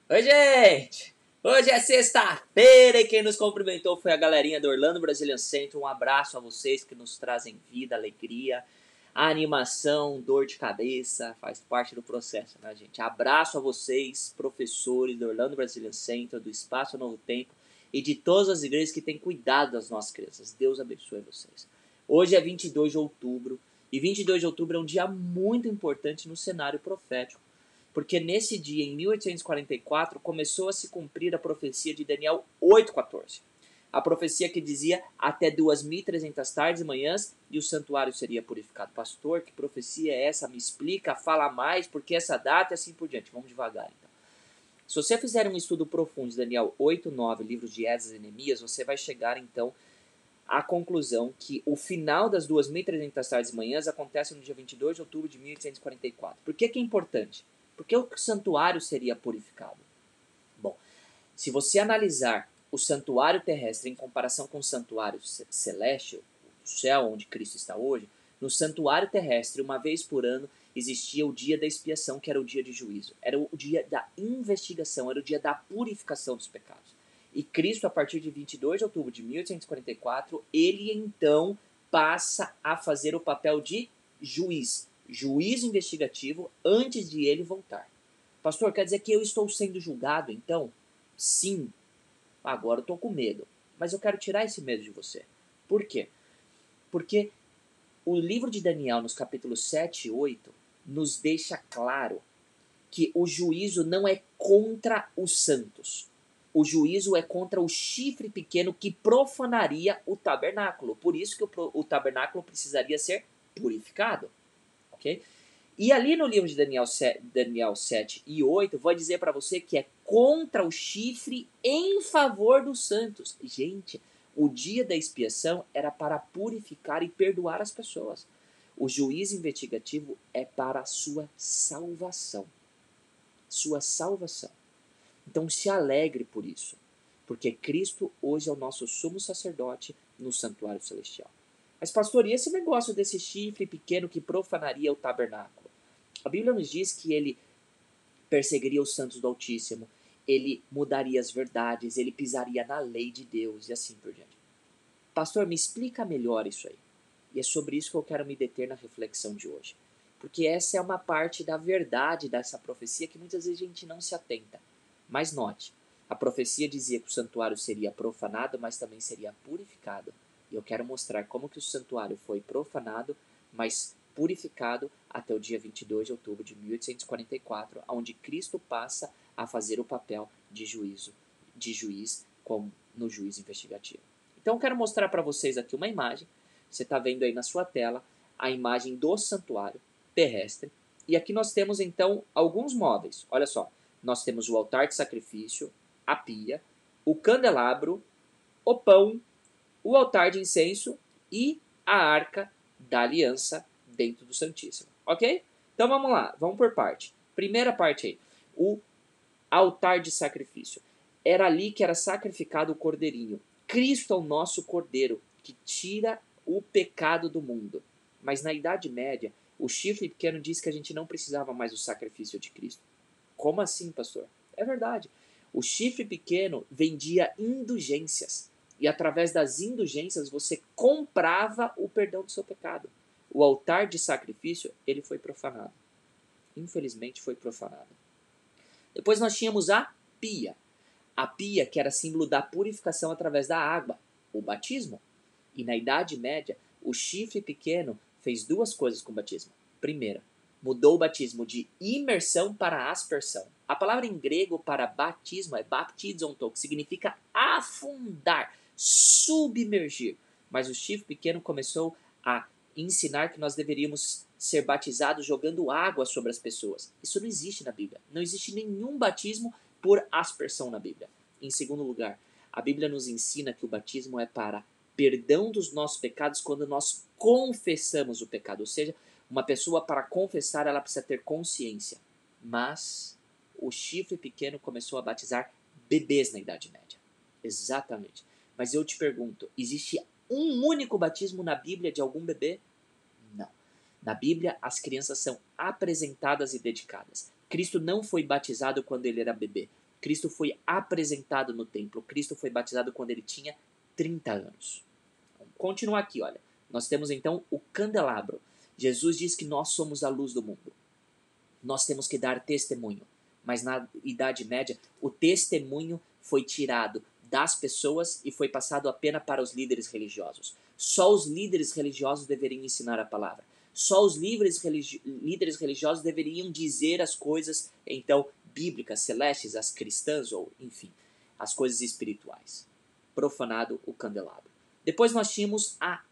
Oi, gente! Hoje é sexta-feira e quem nos cumprimentou foi a galerinha do Orlando Brazilian Center. Um abraço a vocês que nos trazem vida, alegria, animação, dor de cabeça, faz parte do processo, né, gente? Abraço a vocês, professores do Orlando Brazilian Center, do Espaço Novo Tempo e de todas as igrejas que têm cuidado das nossas crianças. Deus abençoe vocês. Hoje é 22 de outubro e 22 de outubro é um dia muito importante no cenário profético. Porque nesse dia, em 1844, começou a se cumprir a profecia de Daniel 8,14. A profecia que dizia até 2.300 tardes e manhãs e o santuário seria purificado. Pastor, que profecia é essa? Me explica, fala mais, porque essa data e assim por diante. Vamos devagar, então. Se você fizer um estudo profundo de Daniel 8, 9, livros de Esdras e Neemias, você vai chegar, então, à conclusão que o final das 2.300 tardes e manhãs acontece no dia 22 de outubro de 1844. Por que é importante? Porque o santuário seria purificado. Bom, se você analisar o santuário terrestre em comparação com o santuário celeste, o céu onde Cristo está hoje, no santuário terrestre, uma vez por ano, existia o dia da expiação, que era o dia de juízo. Era o dia da investigação, era o dia da purificação dos pecados. E Cristo, a partir de 22 de outubro de 1844, ele então passa a fazer o papel de juiz investigativo antes de ele voltar. Pastor, quer dizer que eu estou sendo julgado, então? Sim. Agora eu estou com medo. Mas eu quero tirar esse medo de você. Por quê? Porque o livro de Daniel, nos capítulos 7 e 8, nos deixa claro que o juízo não é contra os santos. O juízo é contra o chifre pequeno que profanaria o tabernáculo. Por isso que o tabernáculo precisaria ser purificado. Okay? E ali no livro de Daniel 7 e 8, vai dizer para você que é contra o chifre em favor dos santos. Gente, o dia da expiação era para purificar e perdoar as pessoas. O juiz investigativo é para a sua salvação. Sua salvação. Então se alegre por isso, porque Cristo hoje é o nosso sumo sacerdote no santuário celestial. Mas pastor, e esse negócio desse chifre pequeno que profanaria o tabernáculo? A Bíblia nos diz que ele perseguiria os santos do Altíssimo, ele mudaria as verdades, ele pisaria na lei de Deus e assim por diante. Pastor, me explica melhor isso aí. E é sobre isso que eu quero me deter na reflexão de hoje. Porque essa é uma parte da verdade dessa profecia que muitas vezes a gente não se atenta. Mas note, a profecia dizia que o santuário seria profanado, mas também seria purificado. E eu quero mostrar como que o santuário foi profanado, mas purificado até o dia 22 de outubro de 1844, onde Cristo passa a fazer o papel de juiz como no juízo investigativo. Então eu quero mostrar para vocês aqui uma imagem. Você está vendo aí na sua tela a imagem do santuário terrestre. E aqui nós temos então alguns móveis. Olha só, nós temos o altar de sacrifício, a pia, o candelabro, o pão, o altar de incenso e a arca da aliança dentro do Santíssimo. Ok? Então vamos lá, vamos por parte. Primeira parte aí, o altar de sacrifício. Era ali que era sacrificado o cordeirinho. Cristo é o nosso cordeiro que tira o pecado do mundo. Mas na Idade Média, o chifre pequeno diz que a gente não precisava mais do sacrifício de Cristo. Como assim, pastor? É verdade. O chifre pequeno vendia indulgências. E através das indulgências você comprava o perdão do seu pecado. O altar de sacrifício, ele foi profanado. Infelizmente foi profanado. Depois nós tínhamos a pia. A pia que era símbolo da purificação através da água, o batismo. E na Idade Média, o chifre pequeno fez duas coisas com o batismo. Primeira, mudou o batismo de imersão para aspersão. A palavra em grego para batismo é baptizonto, que significa afundar, submergir. Mas o chifre pequeno começou a ensinar que nós deveríamos ser batizados jogando água sobre as pessoas. Isso não existe na Bíblia. Não existe nenhum batismo por aspersão na Bíblia. Em segundo lugar, a Bíblia nos ensina que o batismo é para perdão dos nossos pecados quando nós confessamos o pecado. Ou seja, uma pessoa para confessar ela precisa ter consciência. Mas o chifre pequeno começou a batizar bebês na Idade Média. Exatamente. Mas eu te pergunto, existe um único batismo na Bíblia de algum bebê? Não. Na Bíblia, as crianças são apresentadas e dedicadas. Cristo não foi batizado quando ele era bebê. Cristo foi apresentado no templo. Cristo foi batizado quando ele tinha 30 anos. Vamos continuar aqui, olha. Nós temos então o candelabro. Jesus diz que nós somos a luz do mundo. Nós temos que dar testemunho. Mas na Idade Média, o testemunho foi tirado das pessoas e foi passado apenas para os líderes religiosos. Só os líderes religiosos deveriam ensinar a palavra. Só os líderes religiosos deveriam dizer as coisas, então, bíblicas, celestes, as cristãs, ou, enfim, as coisas espirituais. Profanado o candelabro. Depois nós tínhamos a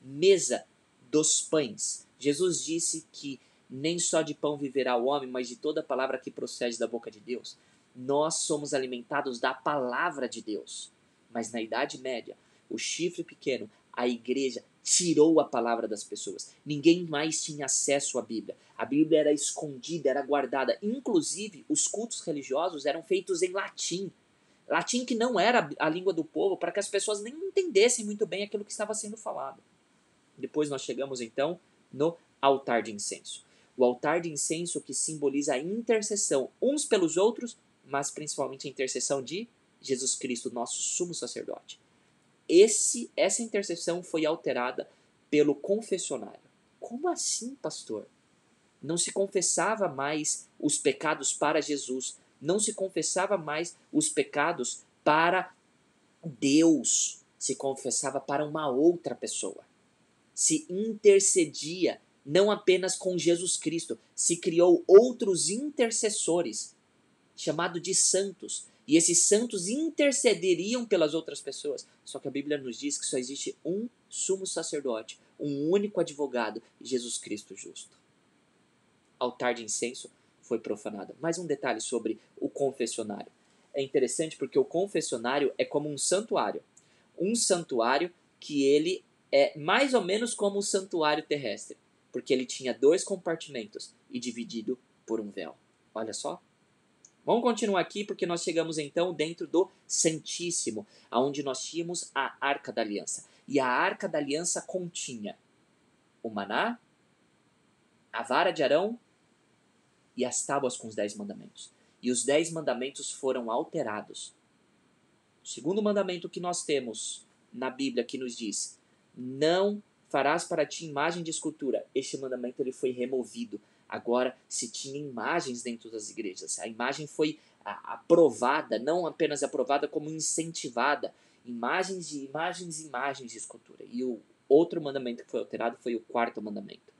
mesa dos pães. Jesus disse que nem só de pão viverá o homem, mas de toda palavra que procede da boca de Deus. Nós somos alimentados da palavra de Deus. Mas na Idade Média, o chifre pequeno, a igreja tirou a palavra das pessoas. Ninguém mais tinha acesso à Bíblia. A Bíblia era escondida, era guardada. Inclusive, os cultos religiosos eram feitos em latim. Latim que não era a língua do povo, para que as pessoas nem entendessem muito bem aquilo que estava sendo falado. Depois nós chegamos então no altar de incenso. O altar de incenso que simboliza a intercessão uns pelos outros, mas principalmente a intercessão de Jesus Cristo, nosso sumo sacerdote. Essa intercessão foi alterada pelo confessionário. Como assim, pastor? Não se confessava mais os pecados para Jesus, não se confessava mais os pecados para Deus, se confessava para uma outra pessoa. Se intercedia não apenas com Jesus Cristo, se criou outros intercessores, chamado de santos, e esses santos intercederiam pelas outras pessoas. Só que a Bíblia nos diz que só existe um sumo sacerdote, um único advogado, Jesus Cristo justo. Altar de incenso foi profanado. Mais um detalhe sobre o confessionário. É interessante porque o confessionário é como um santuário. Um santuário que ele é mais ou menos como o santuário terrestre, porque ele tinha 2 compartimentos e dividido por um véu. Olha só. Vamos continuar aqui porque nós chegamos então dentro do Santíssimo, onde nós tínhamos a Arca da Aliança. E a Arca da Aliança continha o maná, a vara de Arão e as tábuas com os 10 mandamentos. E os 10 mandamentos foram alterados. O segundo mandamento que nós temos na Bíblia que nos diz: não farás para ti imagem de escultura. Este mandamento ele foi removido. Agora se tinha imagens dentro das igrejas. A imagem foi aprovada, não apenas aprovada, como incentivada. Imagens de escultura. E o outro mandamento que foi alterado foi o 4º mandamento.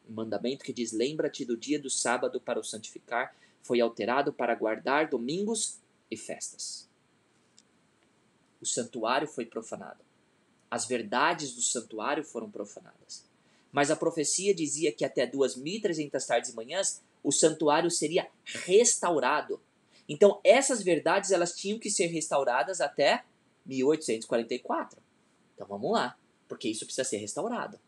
O mandamento que diz: lembra-te do dia do sábado para o santificar, foi alterado para guardar domingos e festas. O santuário foi profanado. As verdades do santuário foram profanadas. Mas a profecia dizia que até 2.300 tardes e manhãs o santuário seria restaurado. Então essas verdades elas tinham que ser restauradas até 1844. Então vamos lá, porque isso precisa ser restaurado.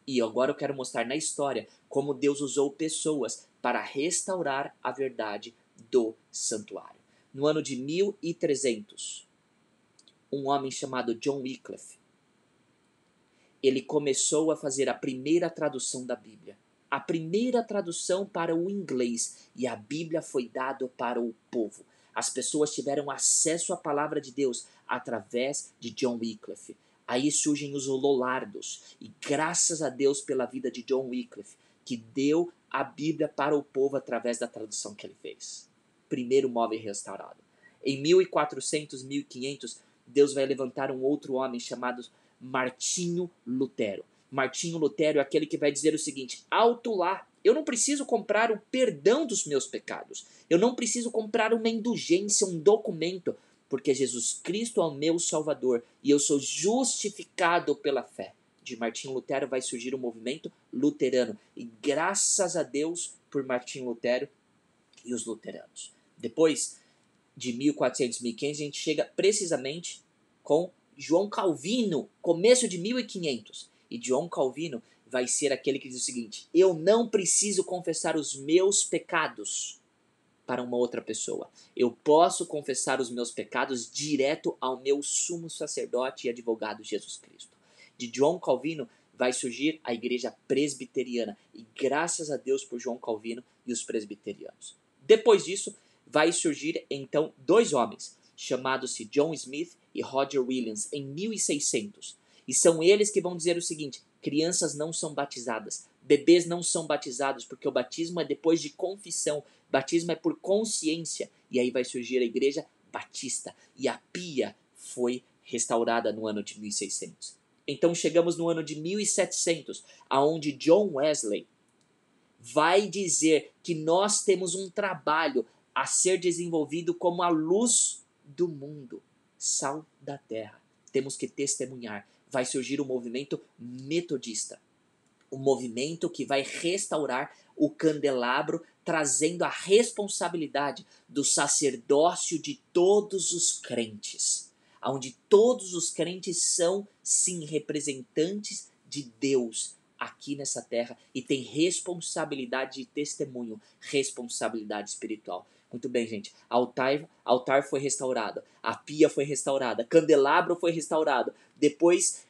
E agora eu quero mostrar na história como Deus usou pessoas para restaurar a verdade do santuário. No ano de 1300, um homem chamado John Wycliffe, ele começou a fazer a primeira tradução da Bíblia. A primeira tradução para o inglês. E a Bíblia foi dada para o povo. As pessoas tiveram acesso à palavra de Deus através de John Wycliffe. Aí surgem os Lollardos. E graças a Deus pela vida de John Wycliffe, que deu a Bíblia para o povo através da tradução que ele fez. Primeiro móvel restaurado. Em 1400, 1500, Deus vai levantar um outro homem chamado Martinho Lutero. Martinho Lutero é aquele que vai dizer o seguinte: alto lá, eu não preciso comprar o perdão dos meus pecados. Eu não preciso comprar uma indulgência, um documento, porque Jesus Cristo é o meu Salvador e eu sou justificado pela fé. De Martinho Lutero vai surgir o movimento luterano. E graças a Deus por Martinho Lutero e os luteranos. Depois de 1400, 1500, a gente chega precisamente com João Calvino, começo de 1500. E João Calvino vai ser aquele que diz o seguinte: eu não preciso confessar os meus pecados para uma outra pessoa. Eu posso confessar os meus pecados direto ao meu sumo sacerdote e advogado Jesus Cristo. De João Calvino vai surgir a igreja presbiteriana. E graças a Deus por João Calvino e os presbiterianos. Depois disso, vai surgir então dois homens, chamados-se John Smith e Roger Williams, em 1600. E são eles que vão dizer o seguinte: crianças não são batizadas, bebês não são batizados, porque o batismo é depois de confissão, batismo é por consciência. E aí vai surgir a igreja batista, e a pia foi restaurada no ano de 1600. Então chegamos no ano de 1700, aonde John Wesley vai dizer que nós temos um trabalho a ser desenvolvido como a luz do mundo, sal da terra. Temos que testemunhar. Vai surgir o movimento metodista, o movimento que vai restaurar o candelabro, trazendo a responsabilidade do sacerdócio de todos os crentes, onde todos os crentes são, sim, representantes de Deus aqui nessa terra e tem responsabilidade de testemunho, responsabilidade espiritual. Muito bem, gente. Altar foi restaurado, a pia foi restaurada, candelabro foi restaurado, depois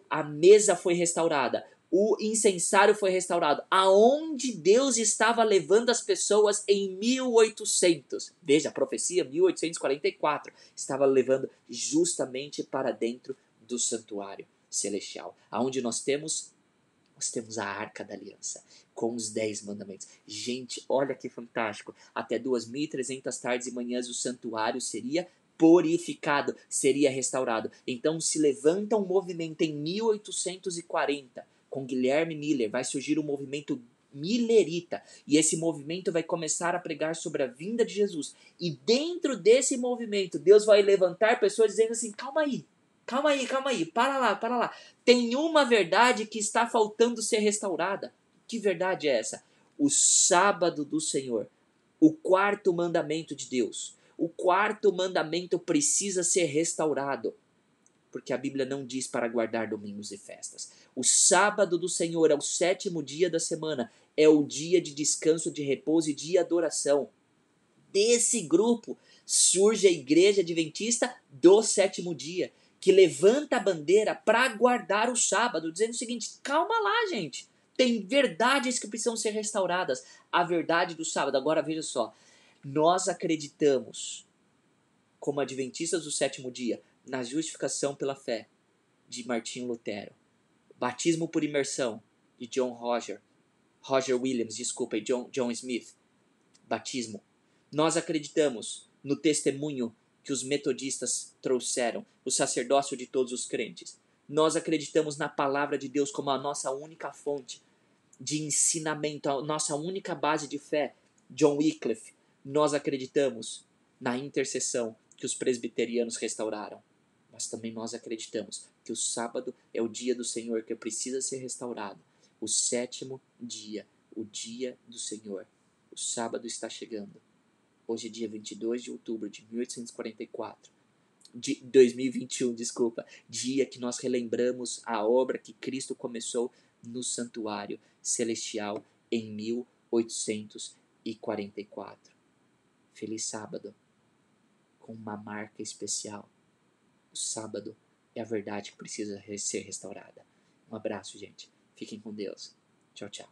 a mesa foi restaurada, o incensário foi restaurado. Aonde Deus estava levando as pessoas em 1800? Veja, a profecia 1844 estava levando justamente para dentro do santuário celestial, aonde nós temos a Arca da Aliança, com os 10 mandamentos. Gente, olha que fantástico. Até 2.300 tardes e manhãs o santuário seria purificado, seria restaurado. Então se levanta um movimento em 1840, com Guilherme Miller, vai surgir o movimento Millerita, e esse movimento vai começar a pregar sobre a vinda de Jesus. E dentro desse movimento, Deus vai levantar pessoas dizendo assim: calma aí, para lá. Tem uma verdade que está faltando ser restaurada. Que verdade é essa? O sábado do Senhor, o quarto mandamento de Deus. O quarto mandamento precisa ser restaurado, porque a Bíblia não diz para guardar domingos e festas. O sábado do Senhor é o 7º dia da semana, é o dia de descanso, de repouso e de adoração. Desse grupo surge a Igreja Adventista do 7º dia, que levanta a bandeira para guardar o sábado, dizendo o seguinte: calma lá, gente, tem verdades que precisam ser restauradas. A verdade do sábado. Agora veja só, nós acreditamos, como adventistas do 7º dia, na justificação pela fé de Martinho Lutero, batismo por imersão de Roger Williams, e John Smith, batismo. Nós acreditamos no testemunho que os metodistas trouxeram, o sacerdócio de todos os crentes. Nós acreditamos na palavra de Deus como a nossa única fonte de ensinamento, a nossa única base de fé, John Wycliffe. Nós acreditamos na intercessão que os presbiterianos restauraram. Mas também nós acreditamos que o sábado é o dia do Senhor que precisa ser restaurado. O 7º dia, o dia do Senhor. O sábado está chegando. Hoje é dia 22 de outubro de 1844. De 2021, desculpa. Dia que nós relembramos a obra que Cristo começou no santuário celestial em 1844. Feliz sábado, com uma marca especial. O sábado é a verdade que precisa ser restaurada. Um abraço, gente. Fiquem com Deus. Tchau, tchau.